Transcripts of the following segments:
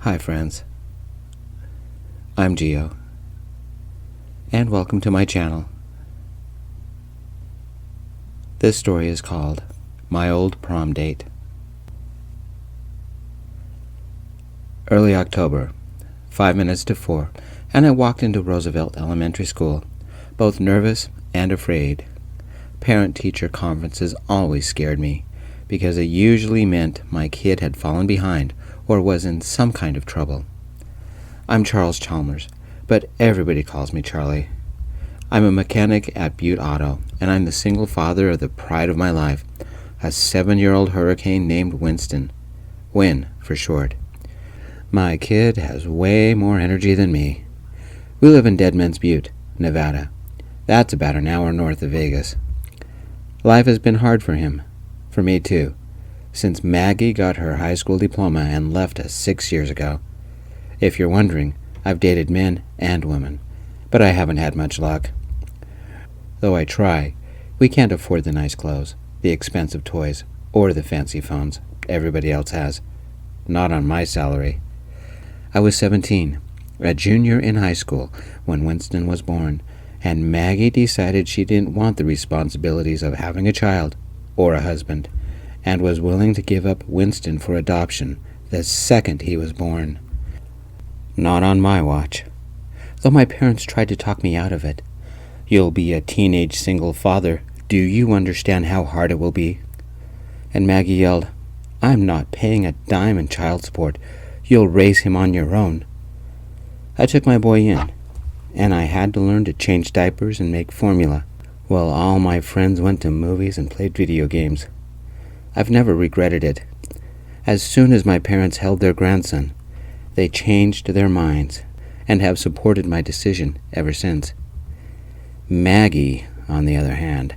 Hi friends, I'm Gio, and welcome to my channel. This story is called My Old Prom Date. Early October, 5 minutes to 4, and I walked into Roosevelt Elementary School, both nervous and afraid. Parent-teacher conferences always scared me, because it usually meant my kid had fallen behind or was in some kind of trouble. I'm Charles Chalmers, but everybody calls me Charlie. I'm a mechanic at Butte Auto, and I'm the single father of the pride of my life, a 7-year-old hurricane named Winston. Winn, for short. My kid has way more energy than me. We live in Deadman's Butte, Nevada. That's about an hour north of Vegas. Life has been hard for him. For me too, since Maggie got her high school diploma and left us 6 years ago. If you're wondering, I've dated men and women, but I haven't had much luck. Though I try, we can't afford the nice clothes, the expensive toys, or the fancy phones everybody else has. Not on my salary. I was 17, a junior in high school, when Winston was born, and Maggie decided she didn't want the responsibilities of having a child or a husband, and was willing to give up Winston for adoption the second he was born. Not on my watch, though my parents tried to talk me out of it. You'll be a teenage single father. Do you understand how hard it will be? And Maggie yelled, I'm not paying a dime in child support. You'll raise him on your own. I took my boy in, and I had to learn to change diapers and make formula, while all my friends went to movies and played video games. I've never regretted it. As soon as my parents held their grandson, they changed their minds and have supported my decision ever since. Maggie, on the other hand,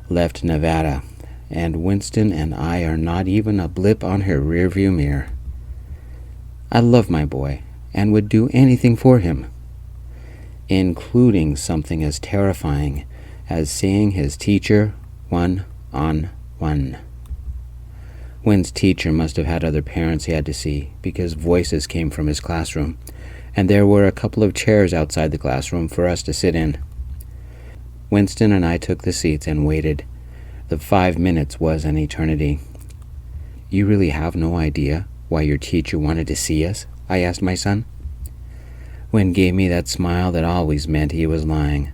left Nevada, and Winston and I are not even a blip on her rearview mirror. I love my boy and would do anything for him, including something as terrifying as seeing his teacher one-on-one. Wynn's teacher must have had other parents he had to see, because voices came from his classroom, and there were a couple of chairs outside the classroom for us to sit in. Winston and I took the seats and waited. The 5 minutes was an eternity. You really have no idea why your teacher wanted to see us? I asked my son. Winn gave me that smile that always meant he was lying.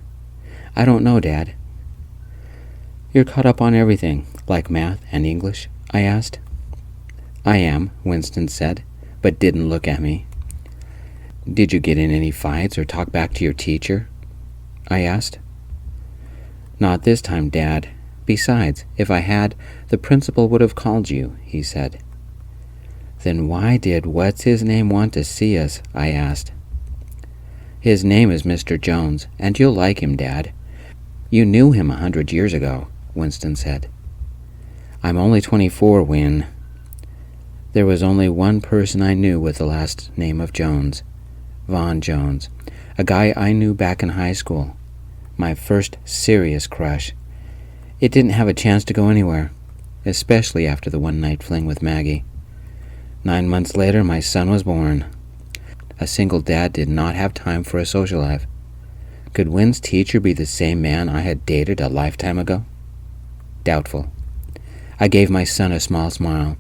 I don't know, Dad. You're caught up on everything, like math and English? I asked. I am, Winston said, but didn't look at me. Did you get in any fights or talk back to your teacher? I asked. Not this time, Dad. Besides, if I had, the principal would have called you, he said. Then why did what's-his-name want to see us? I asked. His name is Mr. Jones, and you'll like him, Dad. You knew him 100 years ago, Winston said. I'm only 24, Winn. There was only one person I knew with the last name of Jones, Vaughn Jones, a guy I knew back in high school, my first serious crush. It didn't have a chance to go anywhere, especially after the one-night fling with Maggie. 9 months later, my son was born. A single dad did not have time for a social life. Could Wynn's teacher be the same man I had dated a lifetime ago? Doubtful. I gave my son a small smile.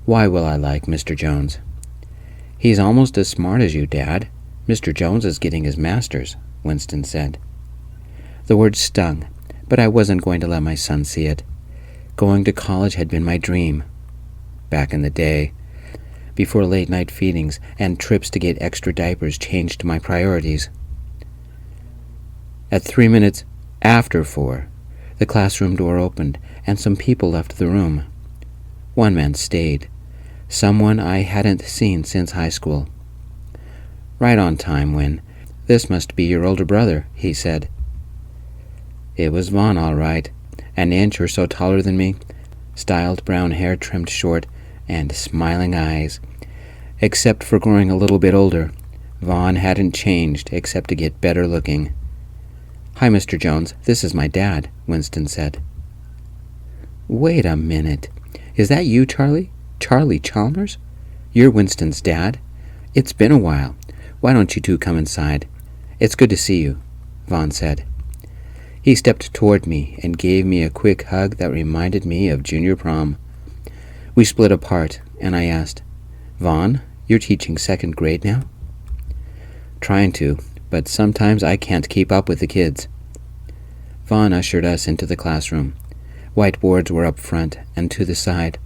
Why will I like Mr. Jones? He's almost as smart as you, Dad. Mr. Jones is getting his master's, Winston said. The word stung, but I wasn't going to let my son see it. Going to college had been my dream. Back in the day, before late-night feedings and trips to get extra diapers changed my priorities. At 3 minutes after 4, the classroom door opened, and some people left the room. One man stayed, someone I hadn't seen since high school. Right on time, Winn. This must be your older brother, he said. It was Vaughn, all right, an inch or so taller than me, styled brown hair trimmed short, and smiling eyes. Except for growing a little bit older, Vaughn hadn't changed except to get better looking. Hi, Mr. Jones, this is my dad, Winston said. Wait a minute. Is that you, Charlie? Charlie Chalmers? You're Winston's dad? It's been a while. Why don't you two come inside? It's good to see you, Vaughn said. He stepped toward me and gave me a quick hug that reminded me of junior prom. We split apart, and I asked, Vaughn, you're teaching second grade now? Trying to, but sometimes I can't keep up with the kids. Vaughn ushered us into the classroom. Whiteboards were up front and to the side.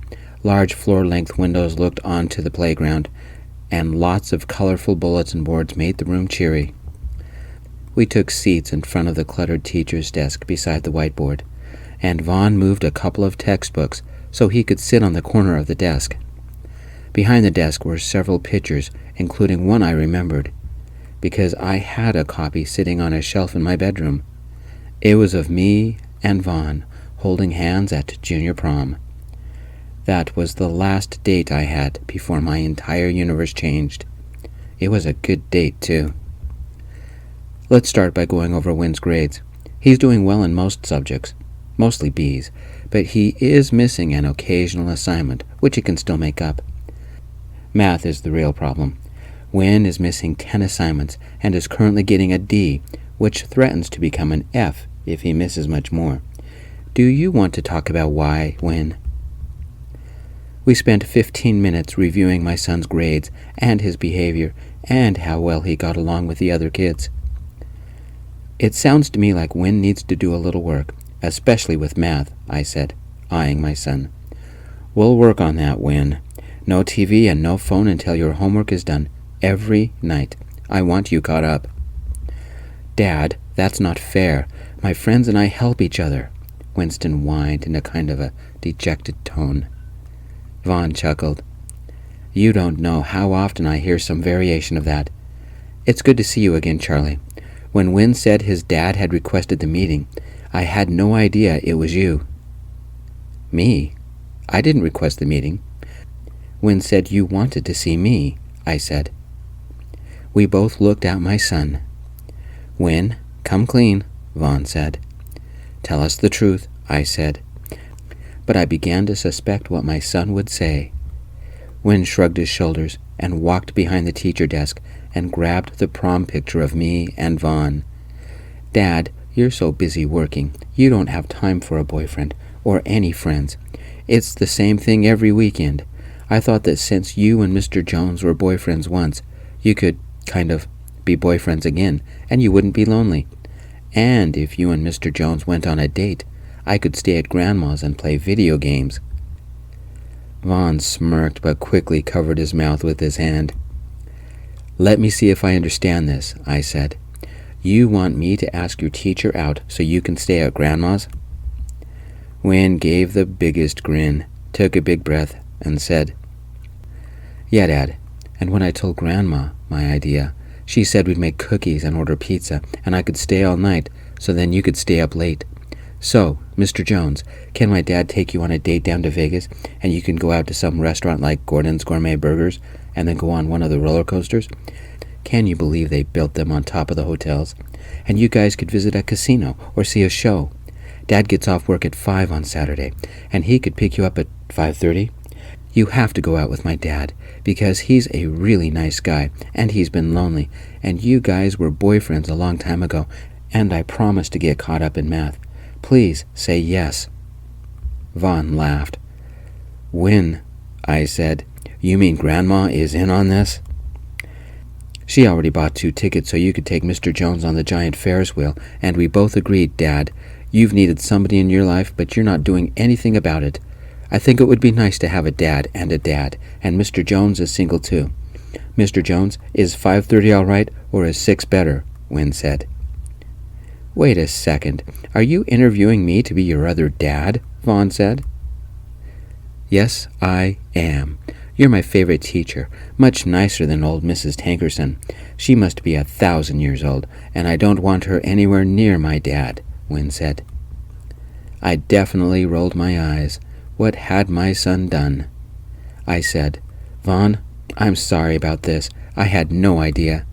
Large floor-length windows looked onto the playground, and lots of colorful bulletin boards made the room cheery. We took seats in front of the cluttered teacher's desk beside the whiteboard, and Vaughn moved a couple of textbooks so he could sit on the corner of the desk. Behind the desk were several pictures, including one I remembered, because I had a copy sitting on a shelf in my bedroom. It was of me and Vaughn holding hands at junior prom. That was the last date I had before my entire universe changed. It was a good date, too. Let's start by going over Winn's grades. He's doing well in most subjects, mostly B's, but he is missing an occasional assignment, which he can still make up. Math is the real problem. Winn is missing 10 assignments and is currently getting a D, which threatens to become an F if he misses much more. Do you want to talk about why, Winn? We spent 15 minutes reviewing my son's grades and his behavior and how well he got along with the other kids. It sounds to me like Winn needs to do a little work, especially with math, I said, eyeing my son. We'll work on that, Winn. No TV and no phone until your homework is done. Every night. I want you caught up. Dad, that's not fair. My friends and I help each other, Winston whined in a kind of a dejected tone. Vaughn chuckled. You don't know how often I hear some variation of that. It's good to see you again, Charlie. When Winn said his dad had requested the meeting, I had no idea it was you. Me? I didn't request the meeting. Winn said you wanted to see me, I said. We both looked at my son. Winn, come clean, Vaughn said. Tell us the truth, I said. But I began to suspect what my son would say. Winn shrugged his shoulders and walked behind the teacher desk and grabbed the prom picture of me and Vaughn. Dad, you're so busy working, you don't have time for a boyfriend or any friends. It's the same thing every weekend. I thought that since you and Mr. Jones were boyfriends once, you could, kind of, be boyfriends again, and you wouldn't be lonely. And if you and Mr. Jones went on a date, I could stay at Grandma's and play video games. Vaughn smirked but quickly covered his mouth with his hand. Let me see if I understand this, I said. You want me to ask your teacher out so you can stay at Grandma's? Winn gave the biggest grin, took a big breath, and said, Yeah, Dad, and when I told Grandma my idea, she said we'd make cookies and order pizza, and I could stay all night, so then you could stay up late. So, Mr. Jones, can my dad take you on a date down to Vegas, and you can go out to some restaurant like Gordon's Gourmet Burgers, and then go on one of the roller coasters? Can you believe they built them on top of the hotels? And you guys could visit a casino or see a show. Dad gets off work at 5 on Saturday, and he could pick you up at 5:30. You have to go out with my dad, because he's a really nice guy, and he's been lonely, and you guys were boyfriends a long time ago, and I promised to get caught up in math. Please say yes. Vaughn laughed. Winn, I said, you mean Grandma is in on this? She already bought 2 tickets so you could take Mr. Jones on the giant Ferris wheel, and we both agreed, Dad. You've needed somebody in your life, but you're not doing anything about it. I think it would be nice to have a dad, and Mr. Jones is single too. Mr. Jones, is 5:30 all right, or is 6 better? Winn said. Wait a second. Are you interviewing me to be your other dad? Vaughn said. Yes, I am. You're my favorite teacher, much nicer than old Mrs. Tankerson. She must be 1,000 years old, and I don't want her anywhere near my dad, Winn said. I definitely rolled my eyes. What had my son done? I said, Vaughn, I'm sorry about this. I had no idea.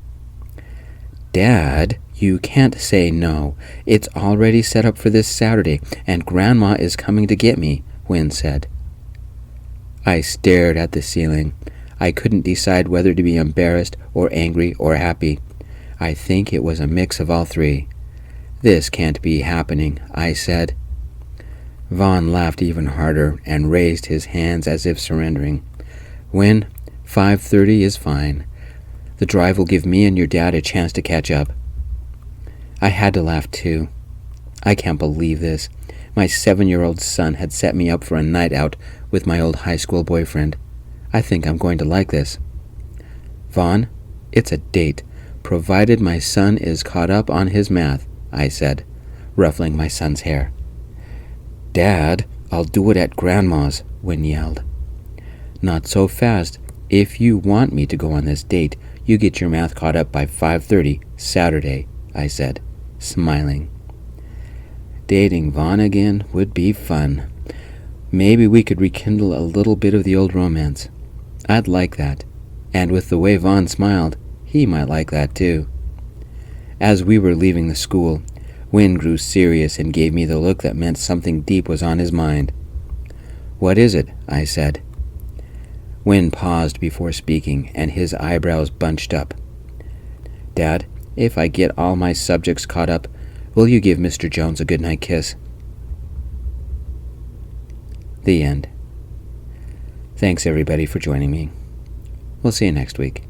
Dad, you can't say no. It's already set up for this Saturday, and Grandma is coming to get me, Winn said. I stared at the ceiling. I couldn't decide whether to be embarrassed or angry or happy. I think it was a mix of all three. "This can't be happening," I said. Vaughn laughed even harder and raised his hands as if surrendering. "Winn, 5:30 is fine. The drive will give me and your dad a chance to catch up." I had to laugh too. I can't believe this. My 7-year-old son had set me up for a night out with my old high school boyfriend. I think I'm going to like this. "Vaughn, it's a date, provided my son is caught up on his math," I said, ruffling my son's hair. "Dad, I'll do it at Grandma's," Winn yelled. "Not so fast. If you want me to go on this date, you get your math caught up by 5:30 Saturday," I said, smiling. Dating Vaughn again would be fun. Maybe we could rekindle a little bit of the old romance. I'd like that. And with the way Vaughn smiled, he might like that too. As we were leaving the school, Winn grew serious and gave me the look that meant something deep was on his mind. "What is it?" I said. Winn paused before speaking, and his eyebrows bunched up. "Dad, if I get all my subjects caught up, will you give Mr. Jones a goodnight kiss?" The end. Thanks everybody for joining me. We'll see you next week.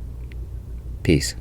Peace.